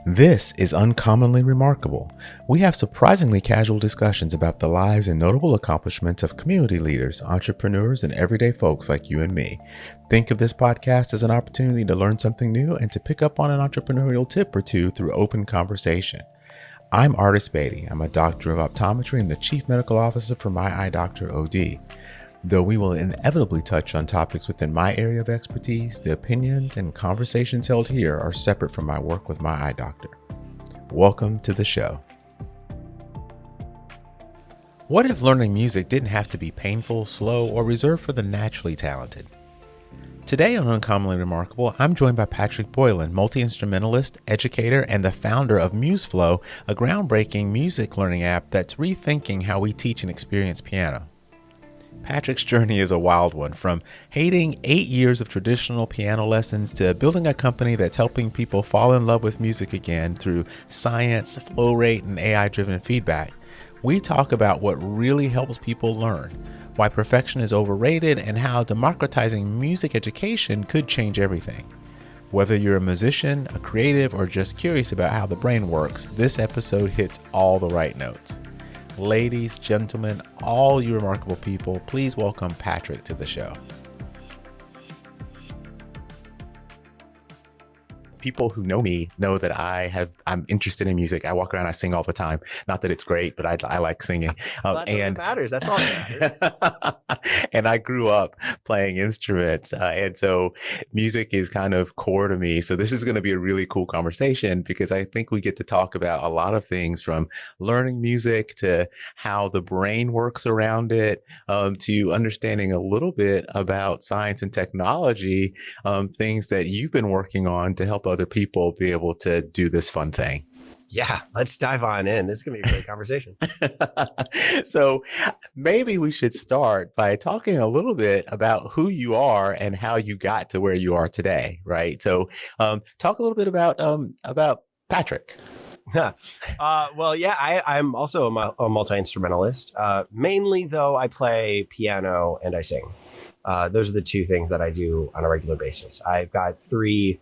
This is Uncommonly Remarkable. We have surprisingly casual discussions about the lives and notable accomplishments of community leaders, entrepreneurs, and everyday folks like you and me. Think of this podcast as an opportunity to learn something new and to pick up on an entrepreneurial tip or two through open conversation. I'm Artis Beatty. I'm a doctor of optometry and the chief medical officer for My Eye Doctor OD. Though we will inevitably touch on topics within my area of expertise, the opinions and conversations held here are separate from my work with My Eye Doctor. Welcome to the show. What if learning music didn't have to be painful, slow, or reserved for the naturally talented? Today on Uncommonly Remarkable, I'm joined by Patrick Boylan, multi-instrumentalist, educator, and the founder of Museflow, a groundbreaking music learning app that's rethinking how we teach and experience piano. Patrick's journey is a wild one, from hating 8 years of traditional piano lessons to building a company that's helping people fall in love with music again through science, flow rate, and AI-driven feedback. We talk about what really helps people learn, why perfection is overrated, and how democratizing music education could change everything. Whether you're a musician, a creative, or just curious about how the brain works, this episode hits all the right notes. Ladies, gentlemen, all you remarkable people, please welcome Patrick to the show. People who know me know that I'm interested in music. I walk around, I sing all the time. Not that it's great, but I like singing. Well, that matters. That's all that matters. And I grew up playing instruments. And so music is kind of core to me. So this is going to be a really cool conversation because I think we get to talk about a lot of things, from learning music to how the brain works around it, to understanding a little bit about science and technology, things that you've been working on to help other people be able to do this fun thing. Yeah, let's dive on in. This is going to be a great conversation. So maybe we should start by talking a little bit about who you are and how you got to where you are today, right? So talk a little bit about Patrick. I'm also a multi-instrumentalist. Mainly, though, I play piano and I sing. Those are the two things that I do on a regular basis. I've got 3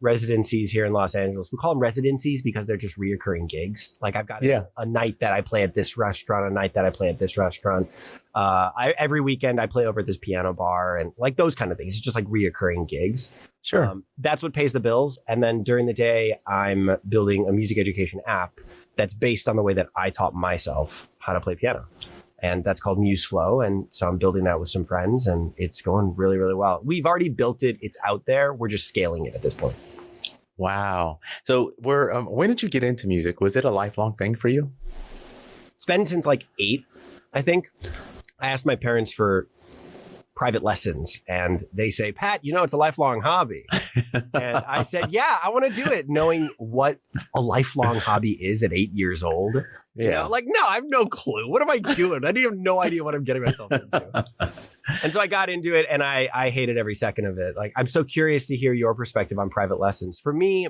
residencies here in Los Angeles. We call them residencies because they're just reoccurring gigs. Like I've got a night that I play at this restaurant, a night that I play at this restaurant. Every weekend I play over at this piano bar and like those kind of things. It's just like reoccurring gigs. Sure. That's what pays the bills. And then during the day, I'm building a music education app that's based on the way that I taught myself how to play piano. And that's called Museflow. And so I'm building that with some friends and it's going really, really well. We've already built it. It's out there. We're just scaling it at this point. Wow. So when did you get into music? Was it a lifelong thing for you? It's been since like 8, I think. I asked my parents for private lessons and they say, Pat, it's a lifelong hobby. And I said, yeah, I want to do it, knowing what a lifelong hobby is at 8 years old. No, I have no clue. What am I doing? I have no idea what I'm getting myself into. And so I got into it and I hated every second of it. Like, I'm so curious to hear your perspective on private lessons. For me,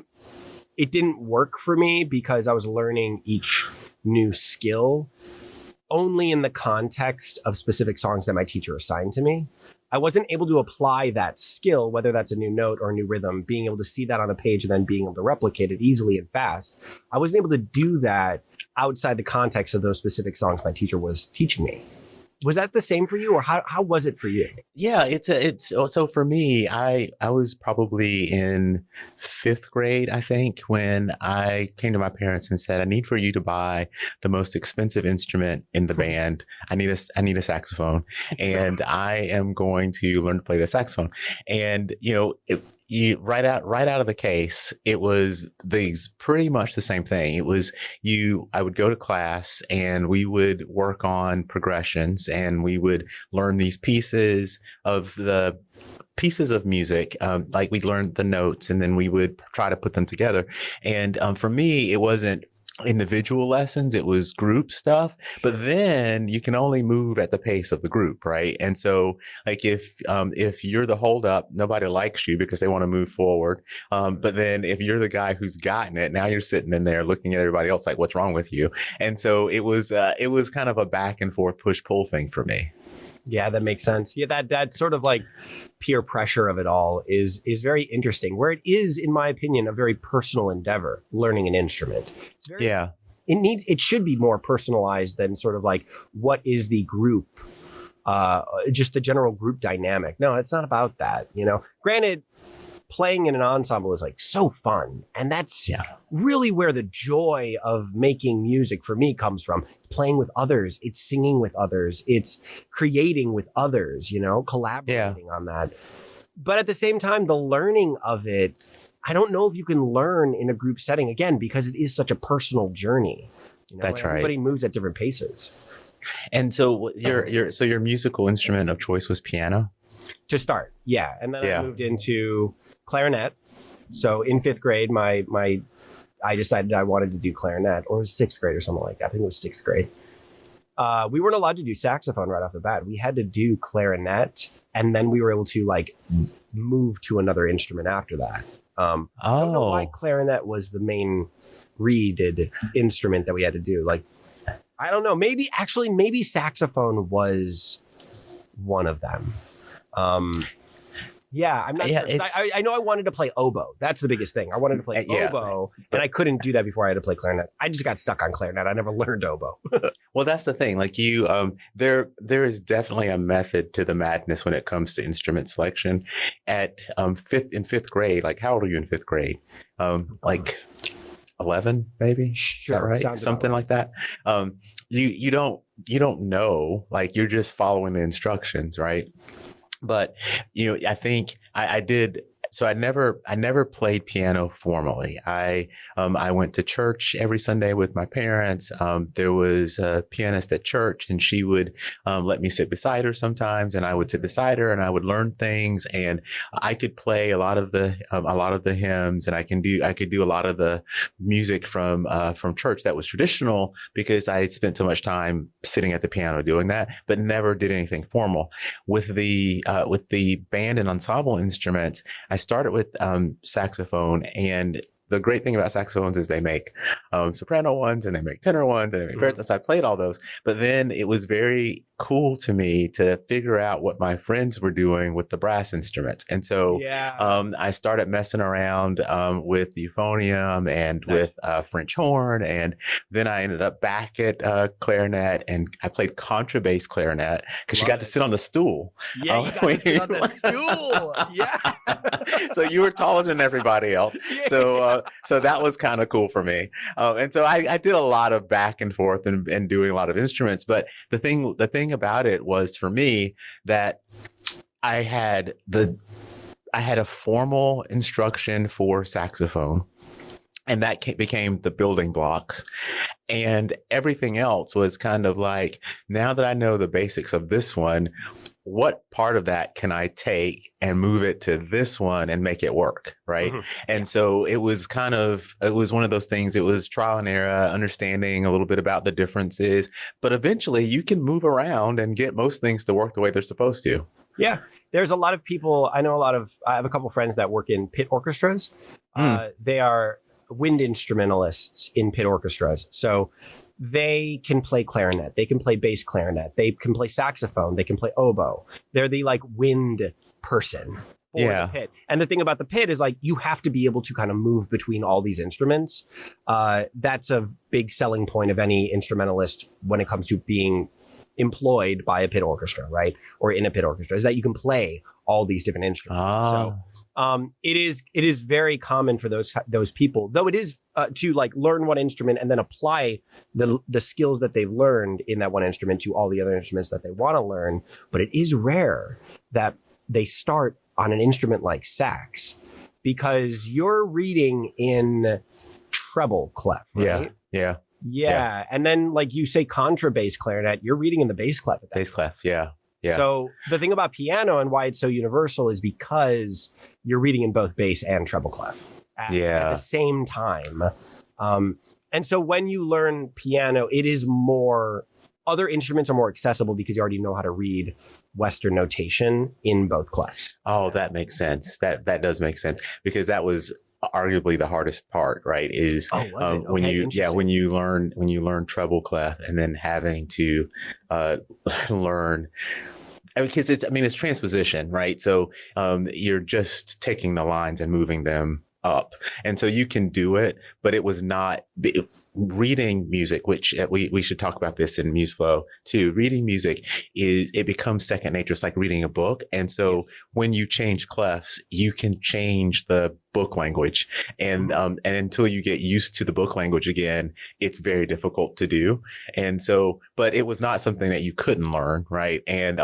it didn't work for me because I was learning each new skill only in the context of specific songs that my teacher assigned to me. I wasn't able to apply that skill, whether that's a new note or a new rhythm, being able to see that on a page and then being able to replicate it easily and fast. I wasn't able to do that outside the context of those specific songs my teacher was teaching me. Was that the same for you, or how was it for you? Yeah, so for me, I was probably in 5th grade, I think, when I came to my parents and said, I need for you to buy the most expensive instrument in the band. I need a saxophone, and I am going to learn to play the saxophone. And right out of the case, it was pretty much the same thing. It was I would go to class and we would work on progressions and we would learn these pieces of music. Like we'd learn the notes and then we would try to put them together. And for me, it wasn't individual lessons, it was group stuff, but then you can only move at the pace of the group, right? And so like if you're the holdup, nobody likes you because they want to move forward, but then if you're the guy who's gotten it, now you're sitting in there looking at everybody else like, what's wrong with you? And so it was kind of a back and forth push pull thing for me. Yeah, that makes sense. Yeah, that sort of like peer pressure of it all is very interesting. Where it is, in my opinion, a very personal endeavor, learning an instrument. It's very Yeah. it should be more personalized than sort of like what is the group, just the general group dynamic. No, it's not about that. Granted, playing in an ensemble is like so fun, and that's really where the joy of making music for me comes from. Playing with others, it's singing with others, it's creating with others, collaborating on that. But at the same time, the learning of it, I don't know if you can learn in a group setting, again, because it is such a personal journey. That's right. Everybody moves at different paces. And so your musical instrument of choice was piano? To start, yeah. And then I moved into clarinet. So in 5th grade, I decided I wanted to do clarinet, or it was 6th grade or something like that. I think it was 6th grade. We weren't allowed to do saxophone right off the bat. We had to do clarinet, and then we were able to like move to another instrument after that. I don't know why clarinet was the main reeded instrument that we had to do. Like, I don't know. Maybe saxophone was one of them. Yeah, I'm not sure. I know I wanted to play oboe. That's the biggest thing. I wanted to play oboe, and I couldn't do that before I had to play clarinet. I just got stuck on clarinet. I never learned oboe. Well, that's the thing. Like there is definitely a method to the madness when it comes to instrument selection. At in 5th grade, like how old are you in 5th grade? Like 11, maybe. Sure, is that right? Sounds Something like that. You don't know. Like you're just following the instructions, right? But, I think I did. So I never played piano formally. I went to church every Sunday with my parents. There was a pianist at church, and she would let me sit beside her sometimes, and I would sit beside her, and I would learn things, and I could play a lot of the hymns, and I could do a lot of the music from church that was traditional because I spent so much time sitting at the piano doing that, but never did anything formal. With the band and ensemble instruments, I started with saxophone, and the great thing about saxophones is they make soprano ones, and they make tenor ones, and they make baritone. So I played all those, but then it was very cool to me to figure out what my friends were doing with the brass instruments. And so I started messing around with euphonium and with French horn. And then I ended up back at clarinet, and I played contrabass clarinet because you got to sit on the stool. Yeah, you got to sit on the stool. Yeah. So you were taller than everybody else. So that was kind of cool for me. And so I did a lot of back and forth and doing a lot of instruments. But the thing about it was, for me, that I had a formal instruction for saxophone, and that became the building blocks. And everything else was kind of like, now that I know the basics of this one, what part of that can I take and move it to this one and make it work? Right. Mm-hmm. And so it was one of those things. It was trial and error, understanding a little bit about the differences, but eventually you can move around and get most things to work the way they're supposed to. Yeah. There's a lot of people. I have a couple of friends that work in pit orchestras. They are wind instrumentalists in pit orchestras. So they can play clarinet, they can play bass clarinet, they can play saxophone, they can play oboe. They're the like wind person for the pit. And the thing about the pit is like you have to be able to kind of move between all these instruments. That's a big selling point of any instrumentalist when it comes to being employed by a pit orchestra, right? Or in a pit orchestra, is that you can play all these different instruments. So it is very common for those people, though it is to like learn one instrument and then apply the skills that they've learned in that one instrument to all the other instruments that they want to learn. But it is rare that they start on an instrument like sax, because you're reading in treble clef, right? Yeah. And then like you say contrabass clarinet, you're reading in the bass clef. Bass clef, yeah. So the thing about piano and why it's so universal is because you're reading in both bass and treble clef at the same time. And so when you learn piano, it is more, other instruments are more accessible because you already know how to read Western notation in both clefs. Oh, that makes sense. That does make sense, because that was arguably the hardest part, right? Is when you learn treble clef, and then having to learn because it's transposition, right? So you're just taking the lines and moving them up. And so you can do it, but it was not reading music, which we should talk about this in Museflow too. Reading music it becomes second nature. It's like reading a book. And so when you change clefs, you can change the book language. And until you get used to the book language again, it's very difficult to do. And so, but it was not something that you couldn't learn, right? And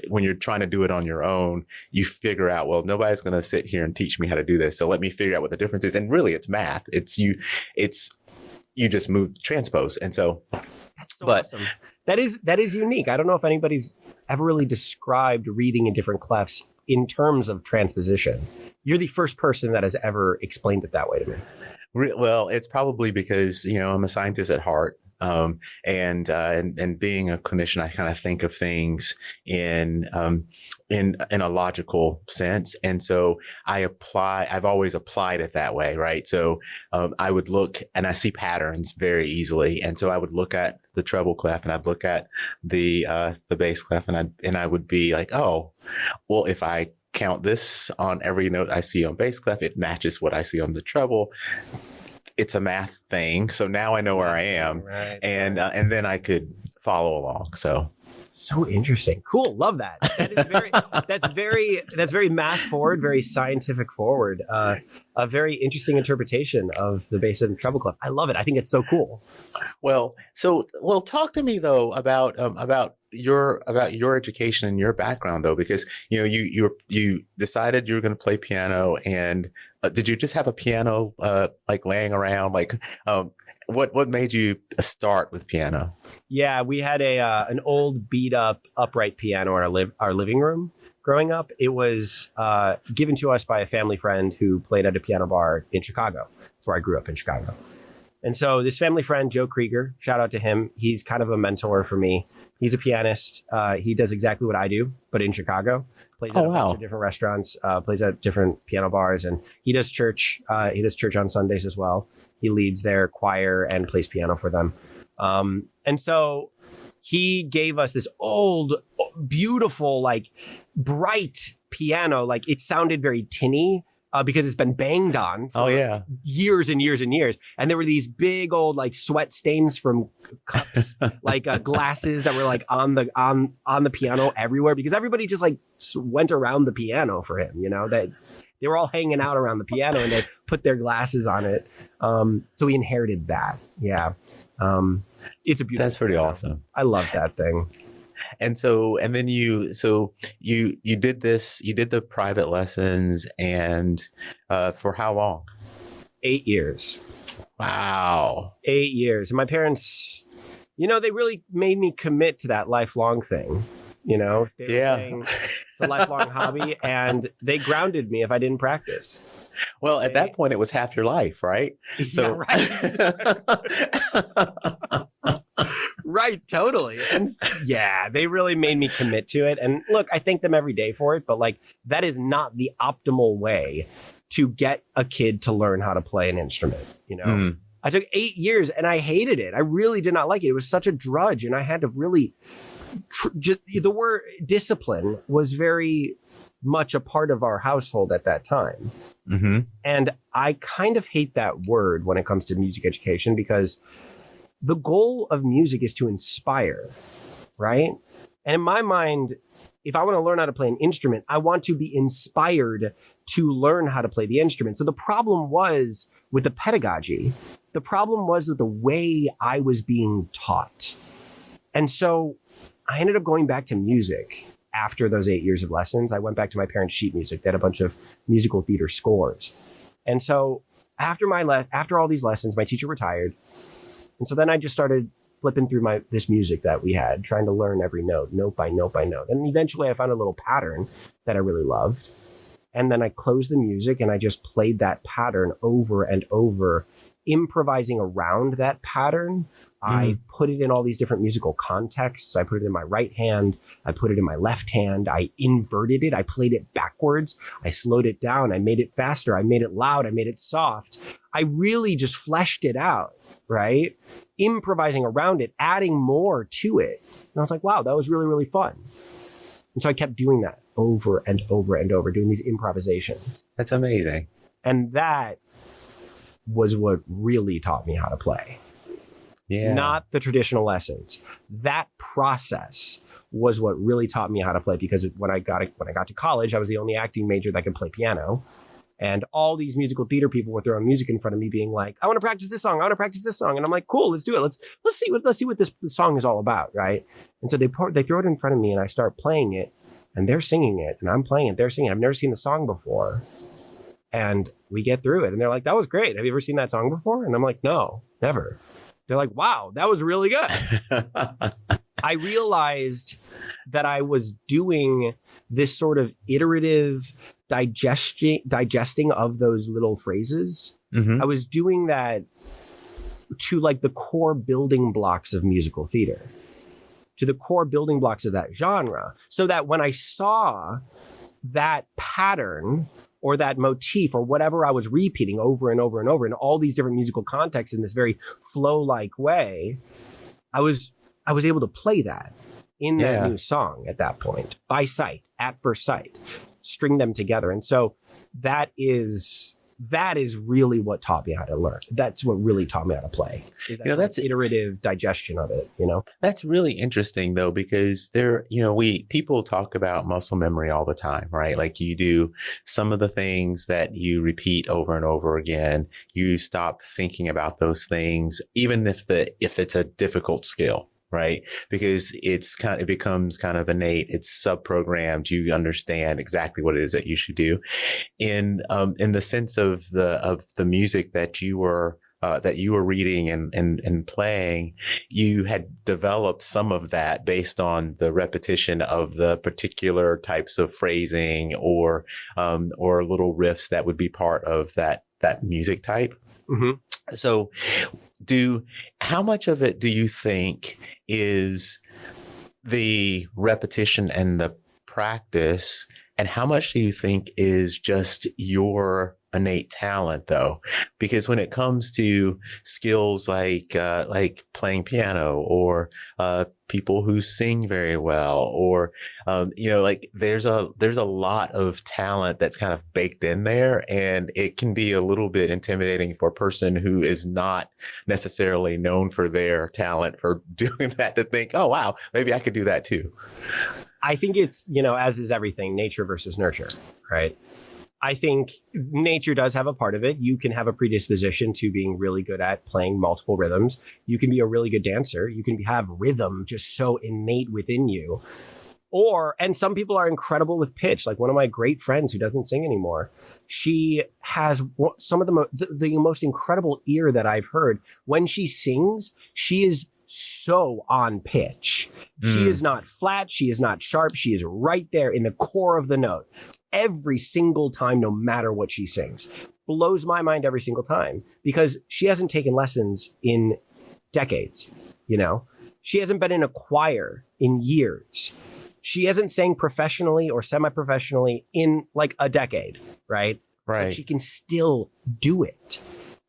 when you're trying to do it on your own, you figure out, well, nobody's going to sit here and teach me how to do this. So let me figure out what the difference is. And really, it's math. You just transpose. And so, that's so awesome. That is unique. I don't know if anybody's ever really described reading in different clefs in terms of transposition. You're the first person that has ever explained it that way to me. Well, it's probably because, I'm a scientist at heart. And being a clinician, I kind of think of things in a logical sense. And so I've always applied it that way. Right. So, I would look and I see patterns very easily. And so I would look at the treble clef and I'd look at the bass clef and I would be like, oh, well, if I count this on every note I see on bass clef, it matches what I see on the treble. It's a math thing. So now I know where I am. Right. And then I could follow along. So interesting. Cool. Love that. That's very math forward, very scientific forward. A very interesting interpretation of the bass and treble clef. I love it. I think it's so cool. Well, talk to me though about your education and your background though, because you decided you were going to play piano, and did you just have a piano like laying around? Like what made you start with piano? Yeah, we had an old beat up upright piano in our living room growing up. It was given to us by a family friend who played at a piano bar in Chicago. That's where I grew up, in Chicago. And so this family friend, Joe Krieger, shout out to him. He's kind of a mentor for me. He's a pianist. He does exactly what I do, but in Chicago. Plays at a bunch of different restaurants, plays at different piano bars, and he does church. He does church on Sundays as well. He leads their choir and plays piano for them. And so he gave us this old, beautiful, like bright piano. Like it sounded very tinny. Because it's been banged on for years and years and years. And there were these big old like sweat stains from cups, like glasses that were like on the piano everywhere, because everybody just like went around the piano for him, that they were all hanging out around the piano and they put their glasses on it. So we inherited that. Yeah. It's a beautiful. That's pretty awesome. I love that thing. And then you did this, you did the private lessons, and for how long? 8 years. Wow. 8 years. And my parents, they really made me commit to that lifelong thing. They were saying it's a lifelong hobby, and they grounded me if I didn't practice. Well, at that point, it was half your life, right? Yeah, right. Right, totally. And yeah, they really made me commit to it. And look, I thank them every day for it, but like that is not the optimal way to get a kid to learn how to play an instrument, I took 8 years and I hated it. I really did not like it. It was such a drudge, and I had to really the word discipline was very much a part of our household at that time. Mm-hmm. And I kind of hate that word when it comes to music education, because the goal of music is to inspire, right? And in my mind, if I want to learn how to play an instrument, I want to be inspired to learn how to play the instrument. So the problem was with the pedagogy. The problem was with the way I was being taught. And so I ended up going back to music after those 8 years of lessons. I went back to my parents' sheet music. They had a bunch of musical theater scores. And so after all these lessons, my teacher retired. And so then I just started flipping through this music that we had, trying to learn every note by note by note. And eventually I found a little pattern that I really loved. And then I closed the music and I just played that pattern over and over, improvising around that pattern. I put it in all these different musical contexts. I put it in my right hand. I put it in my left hand. I inverted it. I played it backwards. I slowed it down. I made it faster. I made it loud. I made it soft. I really just fleshed it out, right? Improvising around it, adding more to it. And I was like, wow, that was really, really fun. And so I kept doing that over and over and over, doing these improvisations. That's amazing. And that was what really taught me how to play. Yeah. Not the traditional lessons. That process was what really taught me how to play, because when I got to college, I was the only acting major that could play piano. And all these musical theater people were throwing music in front of me, being like, I want to practice this song. I want to practice this song. And I'm like, cool, let's do it. Let's see what this song is all about. Right. And so they throw it in front of me and I start playing it and they're singing it and I'm playing it. They're singing it. I've never seen the song before. And we get through it. And they're like, that was great. Have you ever seen that song before? And I'm like, no, never. They're like, wow, that was really good. I realized that I was doing this sort of iterative digesting of those little phrases. Mm-hmm. I was doing that to like the core building blocks of musical theater, to the core building blocks of that genre, so that when I saw that pattern or that motif or whatever I was repeating over and over and over in all these different musical contexts in this very flow-like way, I was able to play that in that new song at that point, by sight, at first sight, string them together. And so that is really what taught me how to learn. That's what really taught me how to play. Is that that's iterative digestion of it, That's really interesting though, because people talk about muscle memory all the time, right? Like you do some of the things that you repeat over and over again, you stop thinking about those things, even if it's a difficult skill. Right. Because it becomes kind of innate. It's sub-programmed. You understand exactly what it is that you should do. In the sense of the music that you were reading and playing, you had developed some of that based on the repetition of the particular types of phrasing or little riffs that would be part of that music type. Mm-hmm. So how much of it do you think is the repetition and the practice, and how much do you think is just your innate talent though? Because when it comes to skills like playing piano or people who sing very well, or there's a lot of talent that's kind of baked in there, and it can be a little bit intimidating for a person who is not necessarily known for their talent for doing that, to think, oh wow, maybe I could do that too. I think it's, as is everything, nature versus nurture, right? I think nature does have a part of it. You can have a predisposition to being really good at playing multiple rhythms. You can be a really good dancer. You can have rhythm just so innate within you. And some people are incredible with pitch. Like one of my great friends who doesn't sing anymore, she has some of the most incredible ear that I've heard. When she sings, she is so on pitch. She is not flat. She is not sharp. She is right there in the core of the note. Every single time, no matter what she sings. Blows my mind every single time, because she hasn't taken lessons in decades, She hasn't been in a choir in years. She hasn't sang professionally or semi-professionally in like a decade, right? Right. But she can still do it.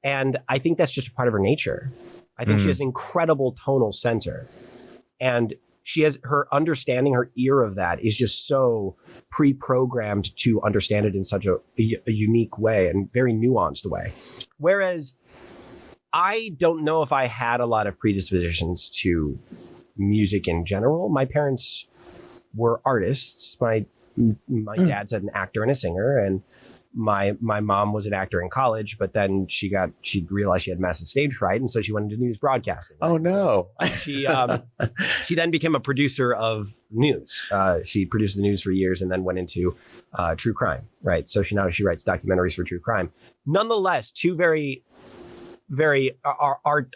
And I think that's just a part of her nature. I think she has an incredible tonal center. And she has her understanding, her ear of that is just so pre-programmed to understand it in such a unique way and very nuanced way. Whereas I don't know if I had a lot of predispositions to music in general. My parents were artists. My dad's an actor and a singer, and my mom was an actor in college, but then she realized she had massive stage fright, and so she went into news broadcasting. Right? Oh no! So she then became a producer of news. She produced the news for years, and then went into true crime. Right. So she writes documentaries for true crime. Nonetheless, two very, very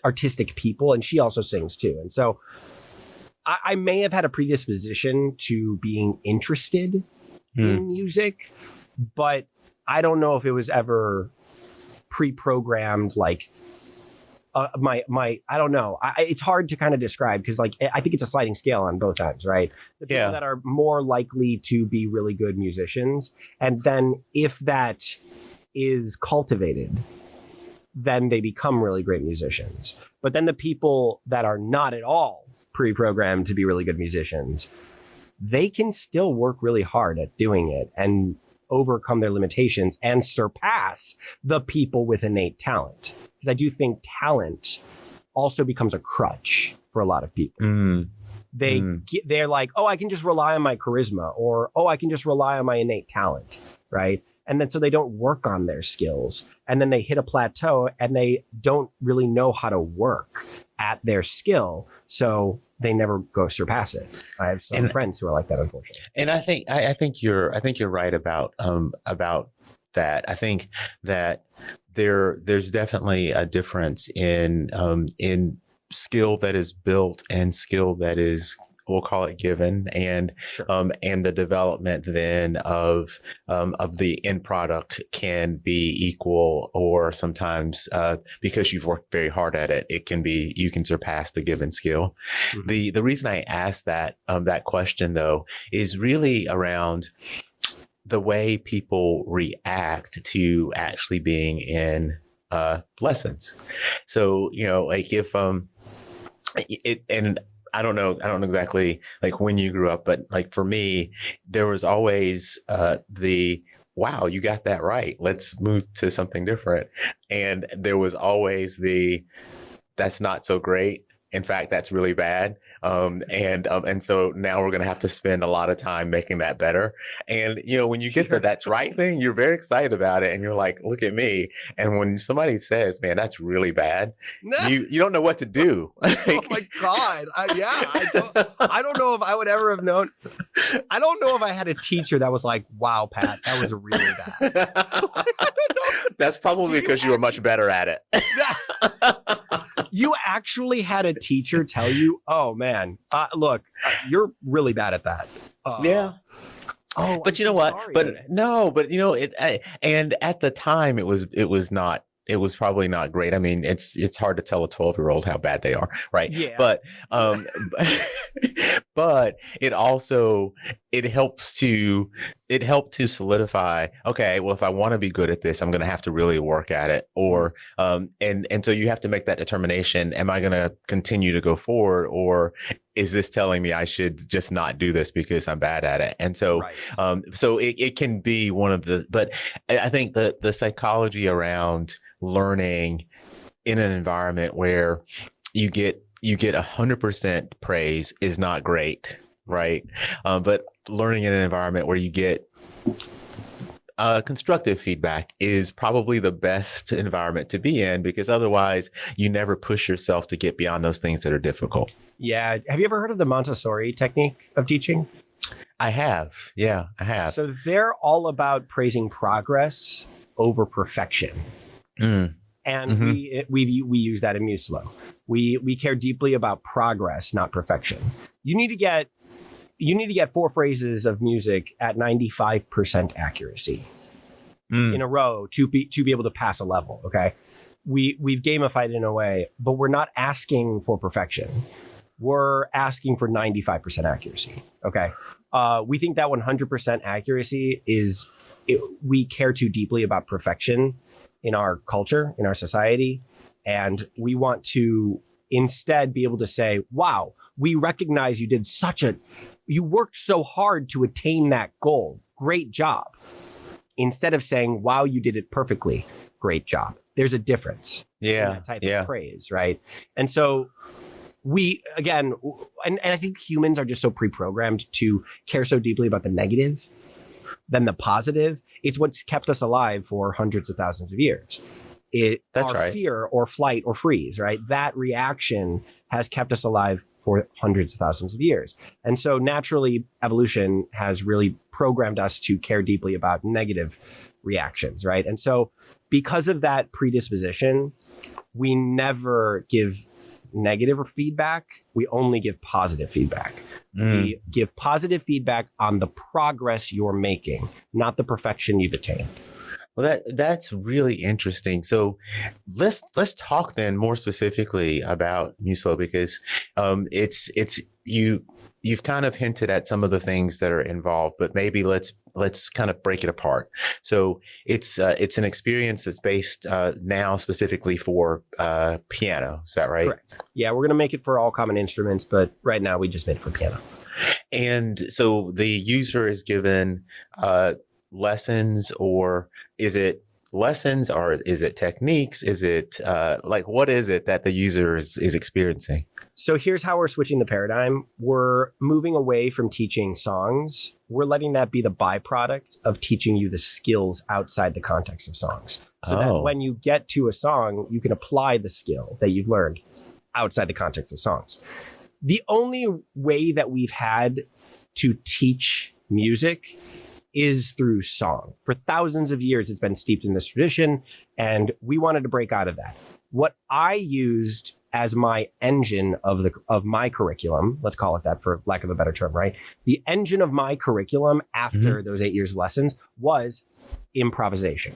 artistic people, and she also sings too. And so I may have had a predisposition to being interested in music, but I don't know if it was ever pre-programmed, like I don't know. It's hard to kind of describe, because like I think it's a sliding scale on both ends, right? The people that are more likely to be really good musicians, and then if that is cultivated, then they become really great musicians. But then the people that are not at all pre-programmed to be really good musicians, they can still work really hard at doing it and overcome their limitations and surpass the people with innate talent. Because I do think talent also becomes a crutch for a lot of people. They're like, oh, I can just rely on my charisma, or, oh, I can just rely on my innate talent, right? And then so they don't work on their skills. And then they hit a plateau and they don't really know how to work at their skill. So they never go surpass it. I have some friends who are like that, unfortunately. And I think you're right about that. I think that there's definitely a difference in skill that is built and skill that is, we'll call it, given, and and the development then of the end product can be equal, or sometimes because you've worked very hard at it, you can surpass the given skill. Mm-hmm. The reason I asked that question though is really around the way people react to actually being in lessons. So, like if and I don't know exactly like when you grew up, but like for me, there was always wow, you got that right, let's move to something different. And there was always that's not so great. In fact, that's really bad. And so now we're going to have to spend a lot of time making that better. And, when you get the that's right thing, you're very excited about it. And you're like, look at me. And when somebody says, man, that's really bad, you don't know what to do. Oh my God. I don't know if I would ever have known. I don't know if I had a teacher that was like, wow, Pat, that was really bad. That's probably because you were much better at it. You actually had a teacher tell you, oh man, look, you're really bad at that. Yeah. Oh, but you know what? Sorry. But no, but and at the time it was not. It was probably not great. I mean, it's hard to tell a 12-year-old how bad they are, right? Yeah. But but it helped to solidify, okay, well, if I want to be good at this, I'm going to have to really work at it. Or and so you have to make that determination. Am I going to continue to go forward, or is this telling me I should just not do this because I'm bad at it? And so so it can be one of the, but I think the psychology around learning in an environment where you get 100% praise is not great, right? But learning in an environment where you get constructive feedback is probably the best environment to be in, because otherwise you never push yourself to get beyond those things that are difficult. Yeah. Have you ever heard of the Montessori technique of teaching? I have. Yeah, I have. So they're all about praising progress over perfection. And we use that in Museflow. We care deeply about progress, not perfection. You need to get 4 phrases of music at 95% accuracy in a row to be able to pass a level. Okay, we've gamified it in a way, but we're not asking for perfection. We're asking for 95% accuracy. Okay, we think that 100% accuracy we care too deeply about perfection in our culture, in our society. And we want to instead be able to say, wow, we recognize you worked so hard to attain that goal. Great job. Instead of saying, wow, you did it perfectly. Great job. There's a difference. Yeah. In that type of praise, right? And so and I think humans are just so pre-programmed to care so deeply about the negative than the positive. It's what's kept us alive for hundreds of thousands of years. That's right. Fear or flight or freeze, right? That reaction has kept us alive for hundreds of thousands of years. And so naturally, evolution has really programmed us to care deeply about negative reactions, right? And so because of that predisposition, we never give negative feedback. We only give positive feedback. We give positive feedback on the progress you're making, not the perfection you've attained. Well, that's really interesting. So let's talk then more specifically about Museflow, because you've kind of hinted at some of the things that are involved, but maybe let's kind of break it apart. So it's an experience that's based now specifically for piano. Is that right? Correct. Yeah, we're going to make it for all common instruments, but right now we just made it for piano. And so the user is given lessons, or is it lessons, or is it techniques? Is it like, what is it that the user is experiencing? So here's how we're switching the paradigm. We're moving away from teaching songs. We're letting that be the byproduct of teaching you the skills outside the context of songs. So that when you get to a song, you can apply the skill that you've learned outside the context of songs. The only way that we've had to teach music is through song. For thousands of years, it's been steeped in this tradition, and we wanted to break out of that. What I used as my engine of my curriculum, let's call it that for lack of a better term, right? The engine of my curriculum after those 8 years of lessons was improvisation.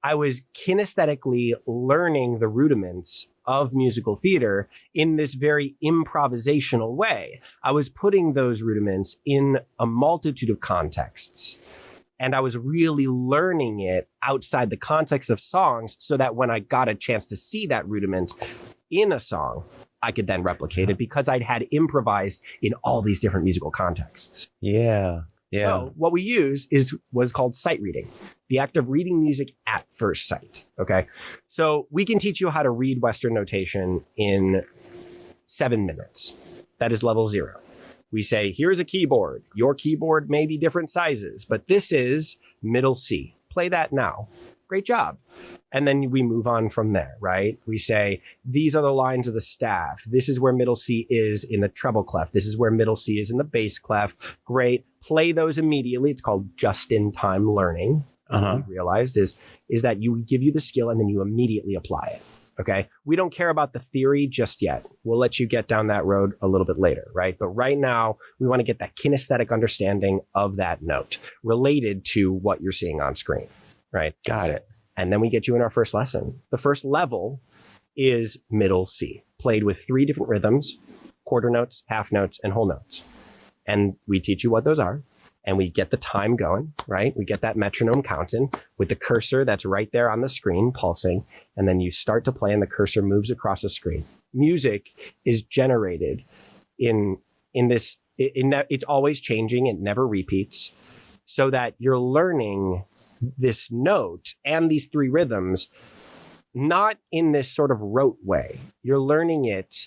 I was kinesthetically learning the rudiments of musical theater in this very improvisational way. I was putting those rudiments in a multitude of contexts, and I was really learning it outside the context of songs so that when I got a chance to see that rudiment in a song, I could then replicate it because I'd had improvised in all these different musical contexts. Yeah. Yeah. So what we use is what is called sight reading, the act of reading music at first sight. Okay. So we can teach you how to read Western notation in 7 minutes. That is level 0. We say, here's a keyboard. Your keyboard may be different sizes, but this is middle C. Play that now. Great job. And then we move on from there, right? We say, these are the lines of the staff. This is where middle C is in the treble clef. This is where middle C is in the bass clef. Great. Play those immediately. It's called just-in-time learning. What we realized is that we give you the skill and then you immediately apply it. Okay. We don't care about the theory just yet. We'll let you get down that road a little bit later, right? But right now, we want to get that kinesthetic understanding of that note related to what you're seeing on screen, right? Got it. And then we get you in our first lesson. The first level is middle C, played with 3 different rhythms, quarter notes, half notes, and whole notes. And we teach you what those are. And we get the time going, right? We get that metronome counting with the cursor that's right there on the screen pulsing. And then you start to play and the cursor moves across the screen. Music is generated in this, it's always changing. It never repeats, so that you're learning this note and these 3 rhythms, not in this sort of rote way. You're learning it,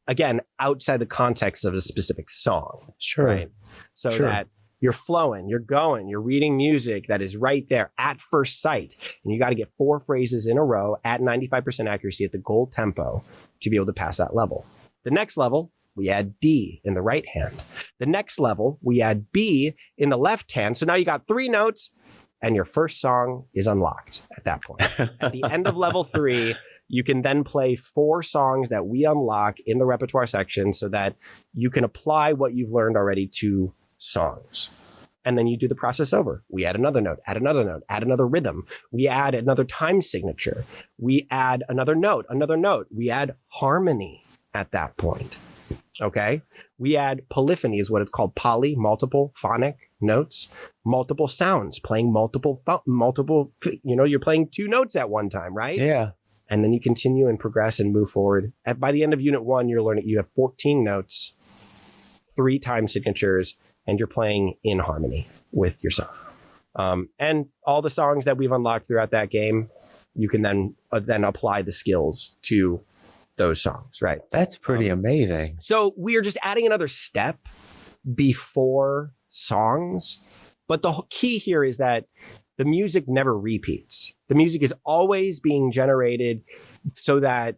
again, outside the context of a specific song. Sure. Right? So that you're flowing, you're going, you're reading music that is right there at first sight. And you got to get 4 phrases in a row at 95% accuracy at the goal tempo to be able to pass that level. The next level, we add D in the right hand. The next level, we add B in the left hand. So now you got 3 notes and your first song is unlocked at that point. At the end of level 3, you can then play 4 songs that we unlock in the repertoire section so that you can apply what you've learned already to songs. And then you do the process over. We add another note, add another note, add another rhythm. We add another time signature. We add another note, another note. We add harmony at that point. Okay. We add polyphony is what it's called. Poly, multiple phonic notes, multiple sounds, playing multiple, you're playing 2 notes at one time, right? Yeah. And then you continue and progress and move forward. And by the end of unit 1, you're learning, you have 14 notes, 3 time signatures, and you're playing in harmony with yourself. And all the songs that we've unlocked throughout that game, you can then apply the skills to those songs, right? That's pretty amazing. So we are just adding another step before songs. But the key here is that the music never repeats. The music is always being generated so that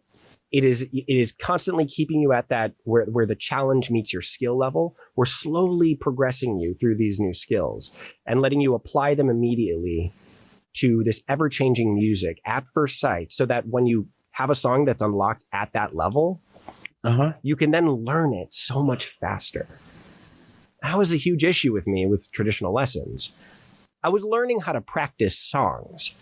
it is constantly keeping you at that where the challenge meets your skill level. We're slowly progressing you through these new skills and letting you apply them immediately to this ever-changing music at first sight, so that when you have a song that's unlocked at that level, you can then learn it so much faster. That was a huge issue with me with traditional lessons. I was learning how to practice songs.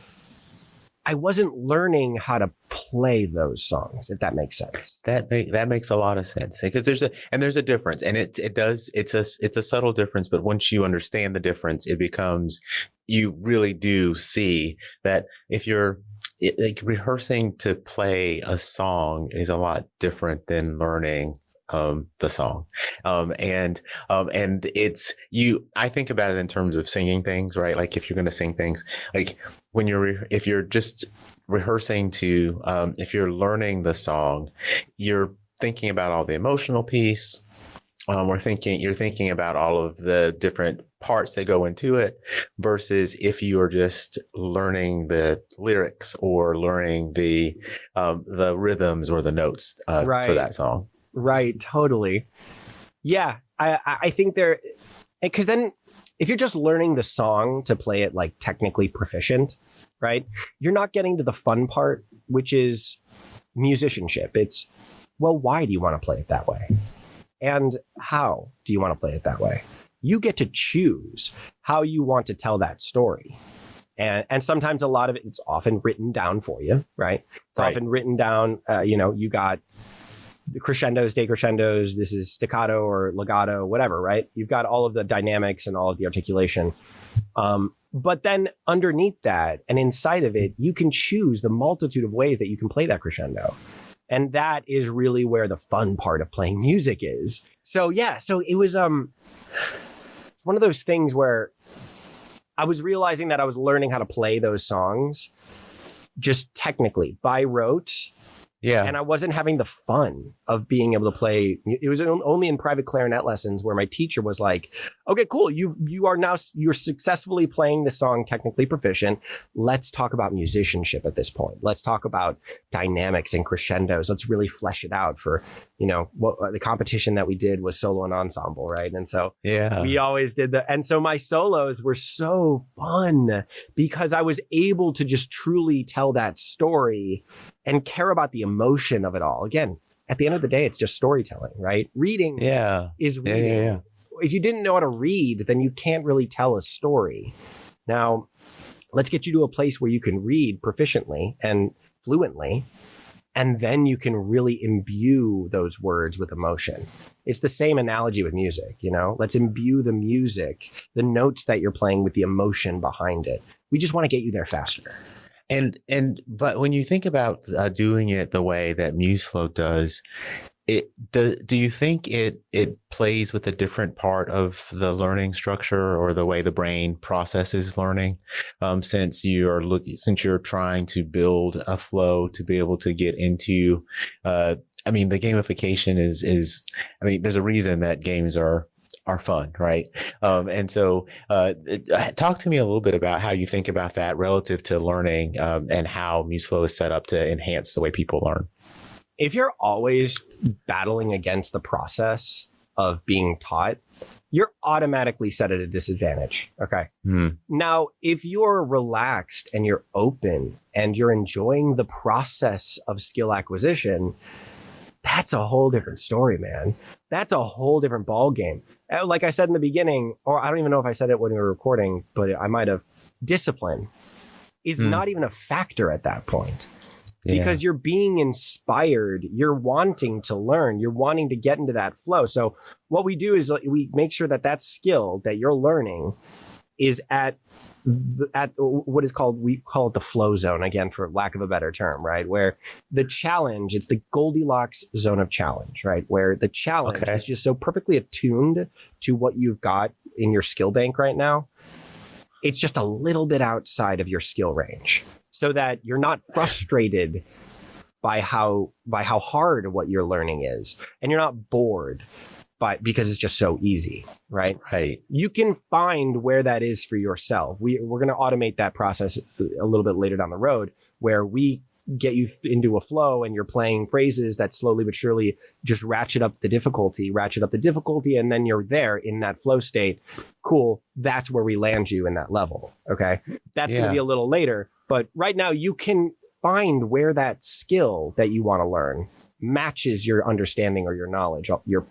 I wasn't learning how to play those songs, if that makes sense. That makes a lot of sense, because there's a difference, and it's a subtle difference, but once you understand the difference, you really do see that if you're like rehearsing to play a song is a lot different than learning the song. And it's I think about it in terms of singing things, right? Like if you're going to sing things, like if you're just rehearsing if you're learning the song, you're thinking about all the emotional piece. You're thinking about all of the different parts that go into it, versus if you are just learning the lyrics or learning the rhythms or the notes for that song. Right. Totally. Yeah. I think because then if you're just learning the song to play it like technically proficient, right, you're not getting to the fun part, which is musicianship. It's, well, why do you want to play it that way? And how do you want to play it that way? You get to choose how you want to tell that story. And sometimes a lot of it, it's often written down for you, right? It's often written down, you got the crescendos, decrescendos, this is staccato or legato, whatever, right? You've got all of the dynamics and all of the articulation. But then underneath that and inside of it, you can choose the multitude of ways that you can play that crescendo. And that is really where the fun part of playing music is. So yeah, so it was one of those things where I was realizing that I was learning how to play those songs just technically by rote. Yeah. And I wasn't having the fun of being able to play. It was only in private clarinet lessons where my teacher was like, okay, cool. You're successfully playing the song technically proficient. Let's talk about musicianship at this point. Let's talk about dynamics and crescendos. Let's really flesh it out for, what the competition that we did was solo and ensemble. Right. And so we always did that. And so my solos were so fun because I was able to just truly tell that story and care about the emotion of it all. Again, at the end of the day, it's just storytelling, right? Reading is reading. Yeah. If you didn't know how to read, then you can't really tell a story. Now, let's get you to a place where you can read proficiently and fluently, and then you can really imbue those words with emotion. It's the same analogy with music, Let's imbue the music, the notes that you're playing with the emotion behind it. We just want to get you there faster. But when you think about doing it the way that Museflow does, do you think it plays with a different part of the learning structure or the way the brain processes learning? Since you're trying to build a flow to be able to get into, the gamification is there's a reason that games are fun, right? And so talk to me a little bit about how you think about that relative to learning and how Museflow is set up to enhance the way people learn. If you're always battling against the process of being taught, you're automatically set at a disadvantage. Okay. Now, if you're relaxed and you're open and you're enjoying the process of skill acquisition, that's a whole different story, man. That's a whole different ball game. Like I said in the beginning, or I don't even know if I said it when we were recording, but I might have. Discipline is not even a factor at that point. Because you're being inspired, you're wanting to learn, you're wanting to get into that flow. So what we do is we make sure that skill that you're learning is at what is called, we call it the flow zone, again, for lack of a better term, right? Where the challenge, it's the Goldilocks zone of challenge, right? Where the challenge is just so perfectly attuned to what you've got in your skill bank right now. It's just a little bit outside of your skill range, so that you're not frustrated by how hard what you're learning is, and you're not bored because it's just so easy, right? Right. You can find where that is for yourself. We're going to automate that process a little bit later down the road, where we get you into a flow and you're playing phrases that slowly but surely just ratchet up the difficulty, and then you're there in that flow state. Cool. That's where we land you in that level. Okay. That's going to be a little later, but right now you can find where that skill that you want to learn matches your understanding or your knowledge, your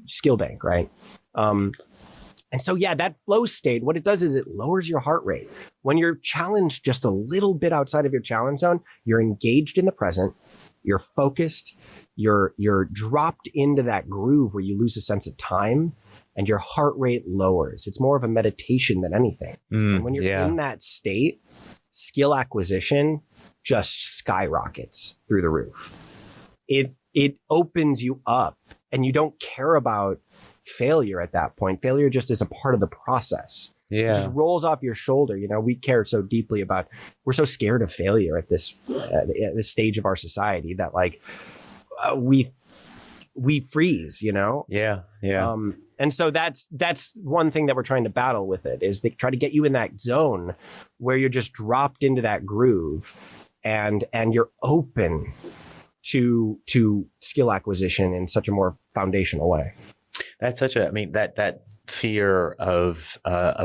skill bank, right? And so, that flow state, what it does is it lowers your heart rate. When you're challenged just a little bit outside of your challenge zone, you're engaged in the present, you're focused, you're dropped into that groove where you lose a sense of time, and your heart rate lowers. It's more of a meditation than anything. And when you're in that state, skill acquisition just skyrockets through the roof. It opens you up. and you don't care about failure at that point. Failure just is a part of the process. It just rolls off your shoulder. You know, we care so deeply about, we're so scared of failure at this stage of our society that like we freeze, you know? Yeah. And so that's one thing that we're trying to battle with it, is they try to get you in that zone where you're just dropped into that groove and you're open to skill acquisition in such a more foundational way. That's such a, I mean, that fear of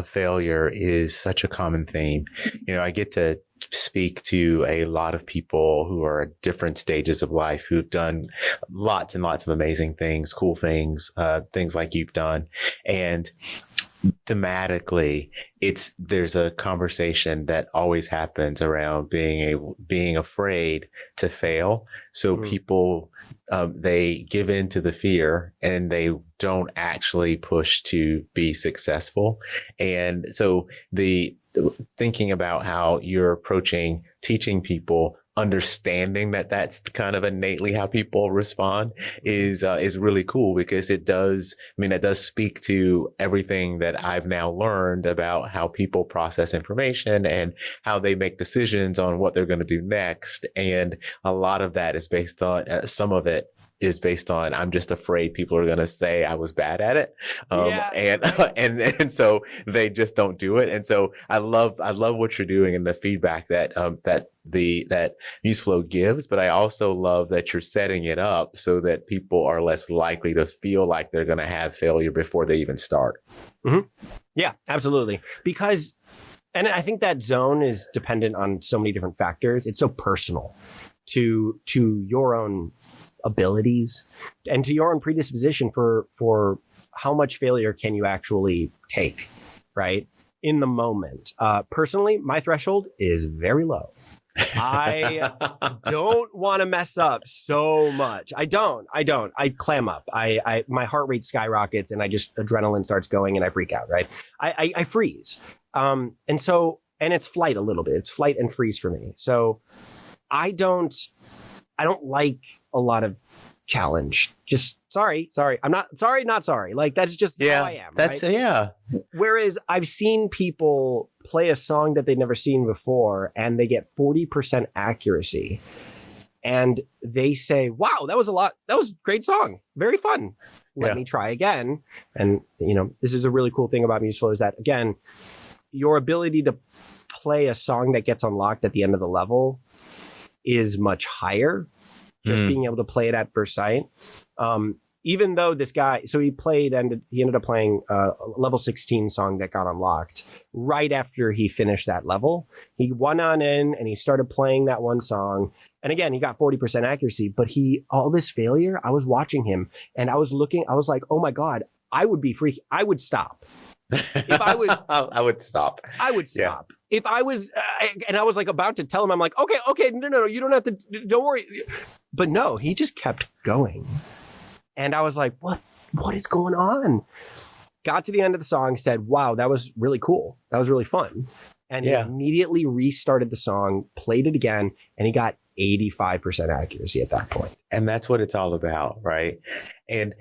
failure is such a common theme. You know, I get to speak to a lot of people who are at different stages of life, who've done lots and lots of amazing things, cool things, things like you've done. And thematically, there's a conversation that always happens around being afraid to fail. So people, they give in to the fear and they don't actually push to be successful. And so thinking about how you're approaching teaching people, understanding that that's kind of innately how people respond is really cool, because it does speak to everything that I've now learned about how people process information and how they make decisions on what they're going to do next. And a lot of that is based on, some of it is based on, I'm just afraid people are going to say I was bad at it. And so they just don't do it. And so I love what you're doing and the feedback that Museflow gives, but I also love that you're setting it up so that people are less likely to feel like they're going to have failure before they even start. Mm-hmm. Yeah, absolutely. Because, and I think that zone is dependent on so many different factors. It's so personal to your own abilities and to your own predisposition for how much failure can you actually take, right? In the moment. Personally, my threshold is very low. I don't want to mess up so much. I don't. I clam up. My heart rate skyrockets and adrenaline starts going and I freak out, right? I freeze. And it's flight a little bit. It's flight and freeze for me. So I don't like a lot of challenge. Just sorry. I'm not sorry. Like that's just how I am. That's right? Yeah. Whereas I've seen people play a song that they've never seen before and they get 40% accuracy. And they say, wow, that was a great song. Very fun. Let me try again. And you know, this is a really cool thing about Museflow is that, again, your ability to play a song that gets unlocked at the end of the level is much higher. Just being able to play it at first sight. Even though this guy, so he ended up playing a level 16 song that got unlocked right after he finished that level. He went on in and he started playing that one song. And again, he got 40% accuracy, but all this failure, I was watching him and I was like, oh my God, I would be freaking, I would stop. If I was, I would stop. I would stop. Yeah. If I was, and I was like about to tell him, I'm like, okay, no, you don't have to, don't worry. But no, he just kept going. And I was like, what is going on? Got to the end of the song, said, wow, that was really cool. That was really fun. And he immediately restarted the song, played it again, and he got 85% accuracy at that point. And that's what it's all about, right? And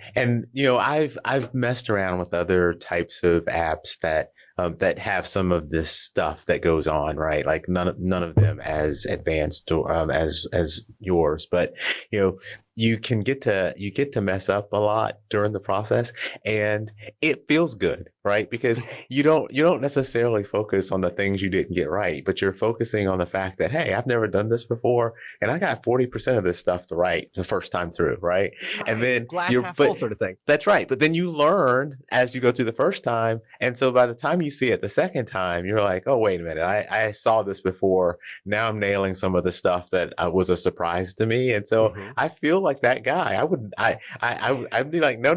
you know, I've messed around with other types of apps that have some of this stuff that goes on, right? Like none of them as advanced or as yours, but you know, you get to mess up a lot during the process, and it feels good, right? Because you don't necessarily focus on the things you didn't get right, but you're focusing on the fact that, hey, I've never done this before, and I got 40% of this stuff to right the first time through, right? And then glass half full sort of thing. That's right. But then you learn as you go through the first time, and so by the time you see it the second time, you're like, oh, wait a minute, I saw this before. Now I'm nailing some of the stuff that was a surprise to me, and so I feel like that guy. I'd be like, no,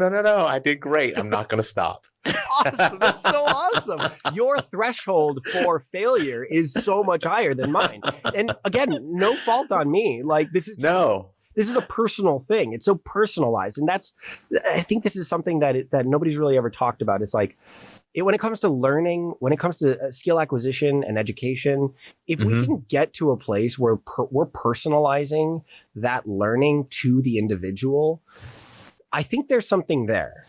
I did great. I'm not going to stop. Awesome. That's so awesome. Your threshold for failure is so much higher than mine. And again, no fault on me. Like this is a personal thing. It's so personalized. And I think this is something that nobody's really ever talked about. It's like, when it comes to learning, when it comes to skill acquisition and education, if we can get to a place where we're personalizing that learning to the individual, I think there's something there.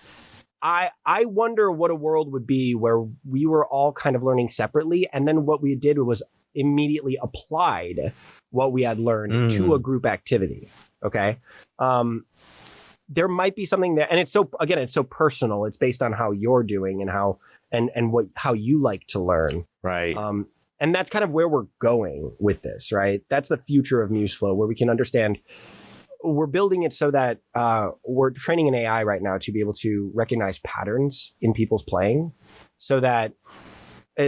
I wonder what a world would be where we were all kind of learning separately. And then what we did was immediately applied what we had learned to a group activity. Okay. There might be something there. And it's so personal. It's based on how you're doing and how you like to learn. Right. And that's kind of where we're going with this, right? That's the future of Museflow, where we can understand. We're building it so that we're training an AI right now to be able to recognize patterns in people's playing, so that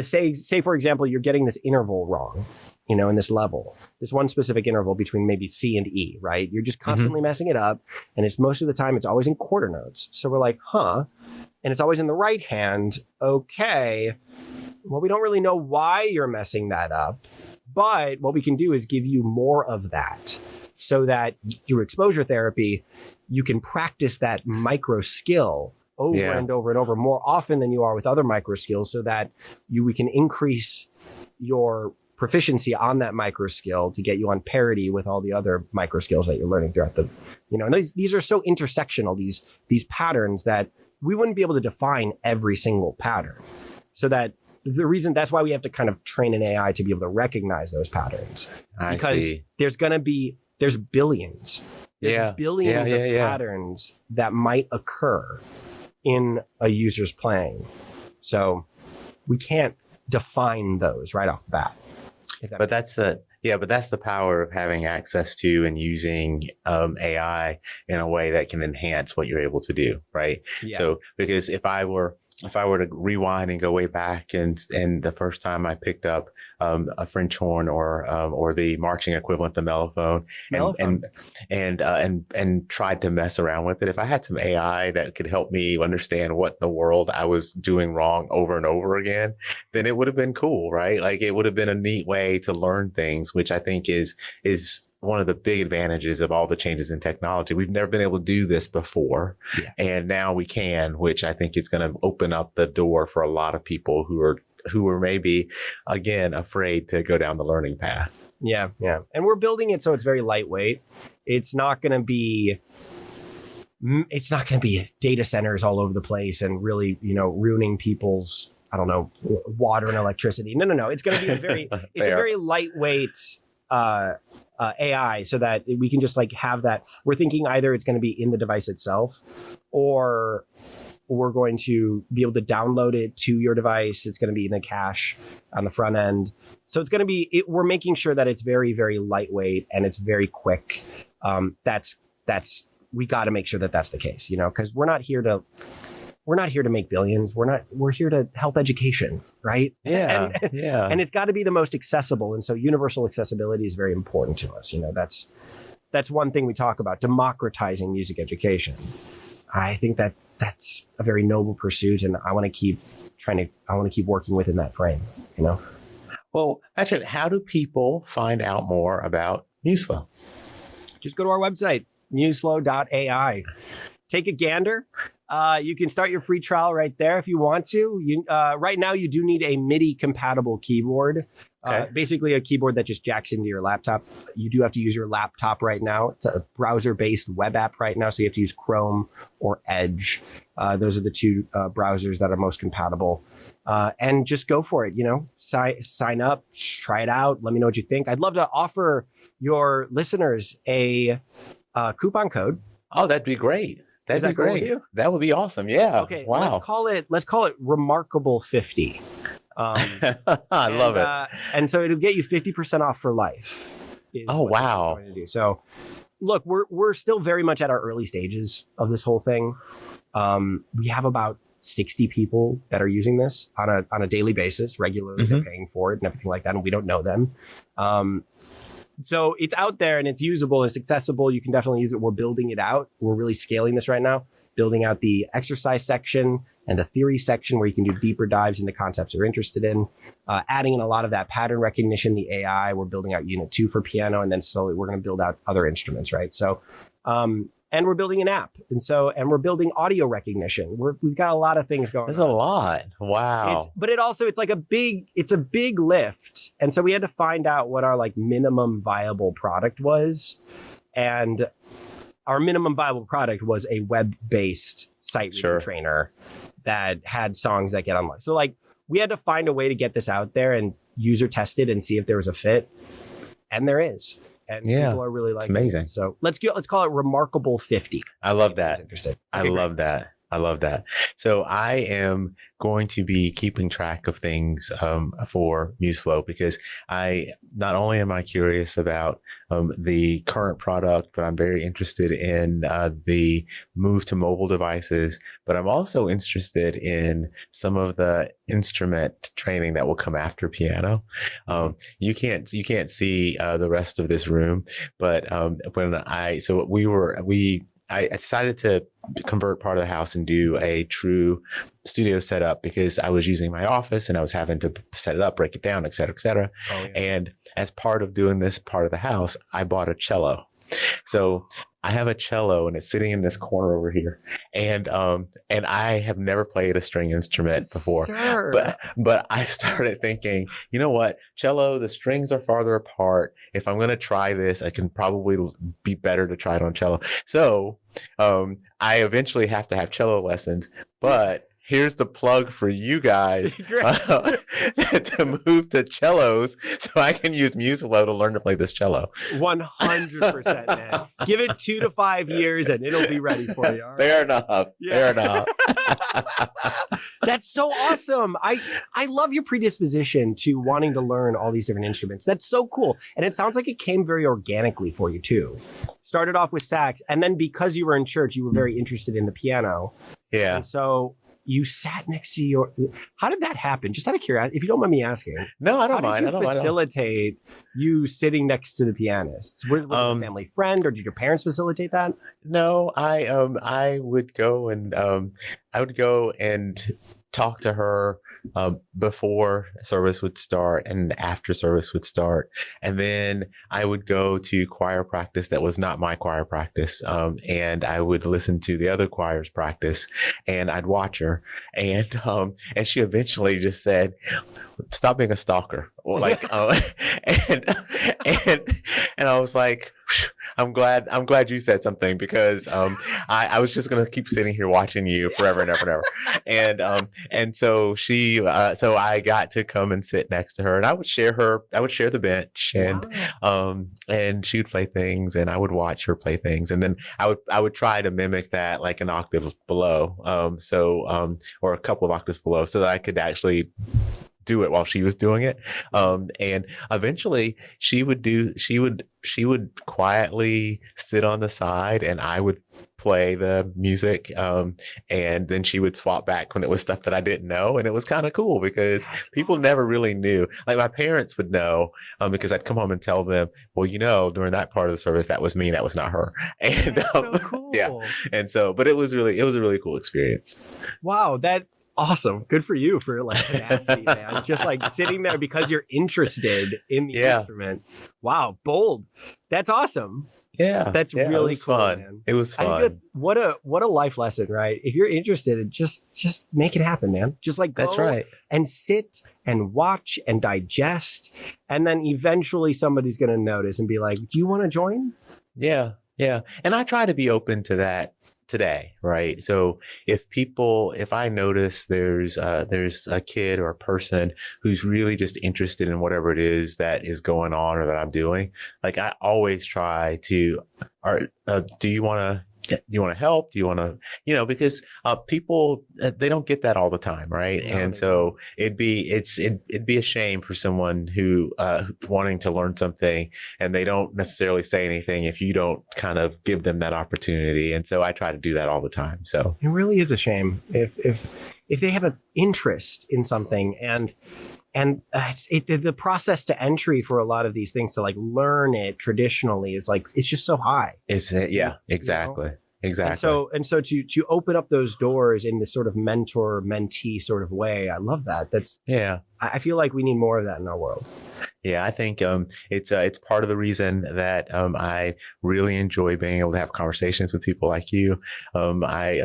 say for example, you're getting this interval wrong, in this level, this one specific interval between maybe C and E, right? You're just constantly messing it up, and it's most of the time it's always in quarter notes. So we're like, and it's always in the right hand. Okay, well, we don't really know why you're messing that up, but what we can do is give you more of that, so that through exposure therapy, you can practice that micro skill over and over and over more often than you are with other micro skills, so that we can increase your proficiency on that micro skill to get you on parity with all the other micro skills that you're learning throughout the, and these are so intersectional, these patterns, that we wouldn't be able to define every single pattern. So that that's why we have to kind of train an AI to be able to recognize those patterns. Because there's billions. There's billions of patterns that might occur in a user's playing. So we can't define those right off the bat. But that's the power of having access to and using AI in a way that can enhance what you're able to do, right? Yeah. So because if I were to rewind and go way back, and the first time I picked up a French horn or the marching equivalent, the mellophone, and tried to mess around with it, if I had some AI that could help me understand what in the world I was doing wrong over and over again, then it would have been cool, right? Like, it would have been a neat way to learn things, which I think is one of the big advantages of all the changes in technology. We've never been able to do this before. Yeah. And now we can, which I think is going to open up the door for a lot of people who are maybe, again, afraid to go down the learning path. Yeah. Yeah. And we're building it so it's very lightweight. It's not going to be data centers all over the place and really, ruining people's, I don't know, water and electricity. No. It's going to be a very lightweight, AI, so that we can just have that. We're thinking either it's going to be in the device itself, or we're going to be able to download it to your device. It's going to be in the cache on the front end. So it's going to be, we're making sure that it's very, very lightweight and it's very quick. We got to make sure that that's the case, because we're not here to make billions. We're here to help education, right? Yeah. And it's got to be the most accessible. And so universal accessibility is very important to us. That's one thing we talk about, democratizing music education. I think that's a very noble pursuit, and I want to keep working within that frame, Well, Patrick, how do people find out more about Museflow? Just go to our website, museflow.ai. Take a gander. You can start your free trial right there if you want to. Right now, you do need a MIDI compatible keyboard. Okay. Basically a keyboard that just jacks into your laptop. You do have to use your laptop right now. It's a browser-based web app right now, so you have to use Chrome or Edge. Those are the two browsers that are most compatible. And just go for it, sign up, try it out. Let me know what you think. I'd love to offer your listeners a coupon code. Oh, that'd be great. That'd be great. Cool with you? That would be awesome. Yeah. Okay. Wow. Let's call it Remarkable 50. I love it. And so it'll get you 50% off for life. Oh, wow. So look, we're still very much at our early stages of this whole thing. We have about 60 people that are using this on a daily basis, regularly. They're paying for it and everything like that, and we don't know them. So it's out there and it's usable, it's accessible. You can definitely use it. We're building it out. We're really scaling this right now, building out the exercise section and the theory section where you can do deeper dives into concepts you're interested in, adding in a lot of that pattern recognition, the AI. We're building out Unit 2 for piano, and then slowly we're going to build out other instruments, right? So, and we're building an app. And we're building audio recognition. We've got a lot of things going on. There's a lot. Wow. It's a big lift. And so we had to find out what our minimum viable product was. And our minimum viable product was a web-based sight reading Sure. trainer that had songs that get unlocked. So like we had to find a way to get this out there and user test it and see if there was a fit. And there is. And Yeah, people are really it's liking amazing. it. So let's call it Remarkable 50. I love Who's that. interested. I Okay, love that. I love that. So I am going to be keeping track of things for Museflow because not only am I curious about the current product, but I'm very interested in the move to mobile devices. But I'm also interested in some of the instrument training that will come after piano. You can't see the rest of this room, but I decided to convert part of the house and do a true studio setup because I was using my office and I was having to set it up, break it down, et cetera, et cetera. Oh, yeah. And as part of doing this part of the house, I bought a cello. So I have a cello and it's sitting in this corner over here. And I have never played a string instrument before. Sir. But I started thinking, you know what? Cello, the strings are farther apart. If I'm going to try this, I can probably be better to try it on cello. So I eventually have to have cello lessons, but here's the plug for you guys to move to cellos so I can use Museflow to learn to play this cello. 100%, man. Give it 2 to 5 years and it'll be ready for you. All right? Fair enough. Yeah. Fair enough. That's so awesome. I love your predisposition to wanting to learn all these different instruments. That's so cool. And it sounds like it came very organically for you too. Started off with sax, and then because you were in church, you were very interested in the piano. Yeah. And so you sat next to your. How did that happen? Just out of curiosity, if you don't mind me asking. No, I don't How mind. did you facilitate you sitting next to the pianist? Was it a family friend, or did your parents facilitate that? No, I would go and talk to her before service would start and after service would start. And then I would go to choir practice that was not my choir practice. And I would listen to the other choir's practice and I'd watch her. And she eventually just said, stop being a stalker. Or like, and I was like, I'm glad you said something because I was just gonna keep sitting here watching you forever and ever and ever. And so so I got to come and sit next to her, and I would share the bench, and she would play things, and I would watch her play things, and then I would try to mimic that like an octave below, or a couple of octaves below, so that I could actually do it while she was doing it. And eventually she would quietly sit on the side and I would play the music. And then she would swap back when it was stuff that I didn't know. And it was kind of cool because people never really knew. Like my parents would know, because I'd come home and tell them, well, during that part of the service, that was me, that was not her. And That's so cool. Yeah. And so, but it was a really cool experience. Wow. Awesome. Good for you for like tenacity, man. Just like sitting there because you're interested in the instrument. Wow. Bold. That's awesome. Yeah. That's really cool, fun. Man. It was fun. I think what a life lesson, right? If you're interested, just make it happen, man. Just like go That's right. and sit and watch and digest. And then eventually somebody's going to notice and be like, do you want to join? Yeah. Yeah. And I try to be open to that today, right? So if I notice there's a kid or a person who's really just interested in whatever it is that is going on or that I'm doing, like I always try to, do you want to help? Do you want to, because people, they don't get that all the time. Right. No, and so it'd be a shame for someone who, wanting to learn something and they don't necessarily say anything if you don't kind of give them that opportunity. And so I try to do that all the time. So it really is a shame if they have an interest in something and the process to entry for a lot of these things to like learn it traditionally is like, it's just so high. Yeah, exactly. Exactly. And so to open up those doors in this sort of mentor mentee sort of way, I love that. I feel like we need more of that in our world. Yeah, I think it's part of the reason that I really enjoy being able to have conversations with people like you.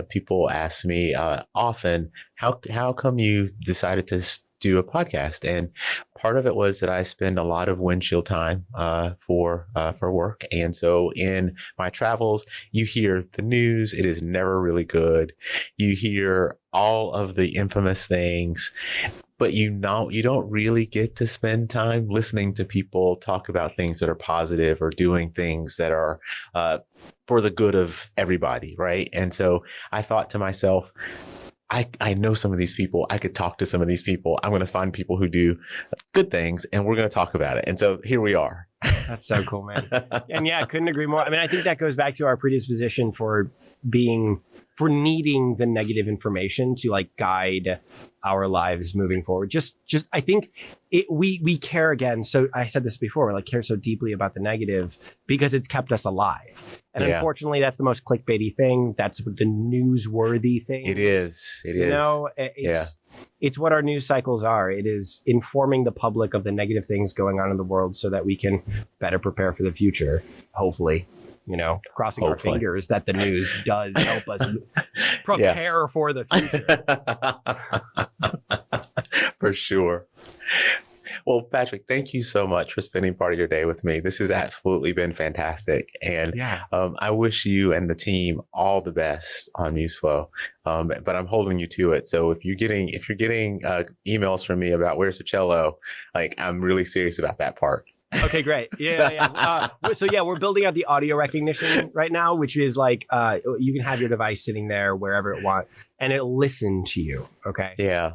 People ask me often, how come you decided to do a podcast. And part of it was that I spend a lot of windshield time for work. And so in my travels, you hear the news. It is never really good. You hear all of the infamous things, but you don't really get to spend time listening to people talk about things that are positive or doing things that are for the good of everybody, right? And so I thought to myself, I know some of these people. I could talk to some of these people. I'm going to find people who do good things, and we're going to talk about it. And so here we are. That's so cool, man. And yeah, I couldn't agree more. I mean, I think that goes back to our predisposition for needing the negative information to like guide our lives moving forward. Just I think we care again. So I said this before, we like care so deeply about the negative because it's kept us alive. And unfortunately, that's the most clickbaity thing. That's the newsworthy thing. It is. It is. You know, it's what our news cycles are. It is informing the public of the negative things going on in the world so that we can better prepare for the future. Hopefully, you know, crossing our fingers that the news does help us prepare for the future. For sure. Well, Patrick, thank you so much for spending part of your day with me. This has absolutely been fantastic. And I wish you and the team all the best on Museflow. But I'm holding you to it. So if you're getting emails from me about where's the cello, like I'm really serious about that part. Okay, great. Yeah. So we're building out the audio recognition right now, which is like you can have your device sitting there wherever it wants, and it'll listen to you. Okay. Yeah.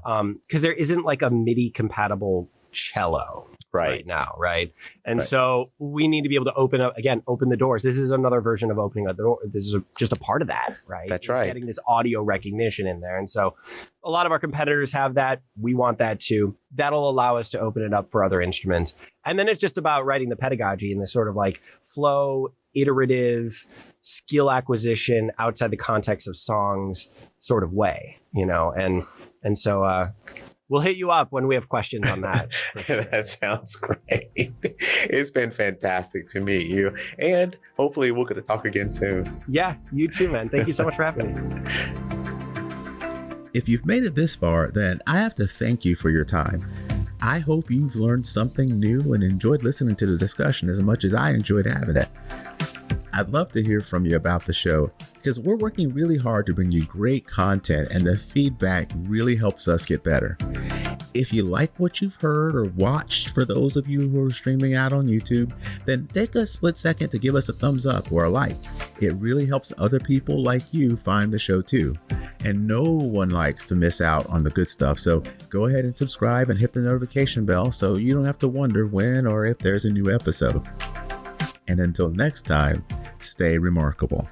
Because there isn't like a MIDI compatible cello right now, right? And so we need to be able to open the doors. This is another version of opening up the door. This is just a part of that, right? That's right. Getting this audio recognition in there. And so a lot of our competitors have that. We want that too. That'll allow us to open it up for other instruments. And then it's just about writing the pedagogy in this sort of like flow, iterative skill acquisition outside the context of songs sort of way, you know? And so, we'll hit you up when we have questions on that. Sure. That sounds great. It's been fantastic to meet you. And hopefully we'll get to talk again soon. Yeah, you too, man. Thank you so much for having me. If you've made it this far, then I have to thank you for your time. I hope you've learned something new and enjoyed listening to the discussion as much as I enjoyed having it. I'd love to hear from you about the show because we're working really hard to bring you great content and the feedback really helps us get better. If you like what you've heard or watched, for those of you who are streaming out on YouTube, then take a split second to give us a thumbs up or a like. It really helps other people like you find the show too. And no one likes to miss out on the good stuff. So go ahead and subscribe and hit the notification bell so you don't have to wonder when or if there's a new episode. And until next time, stay remarkable.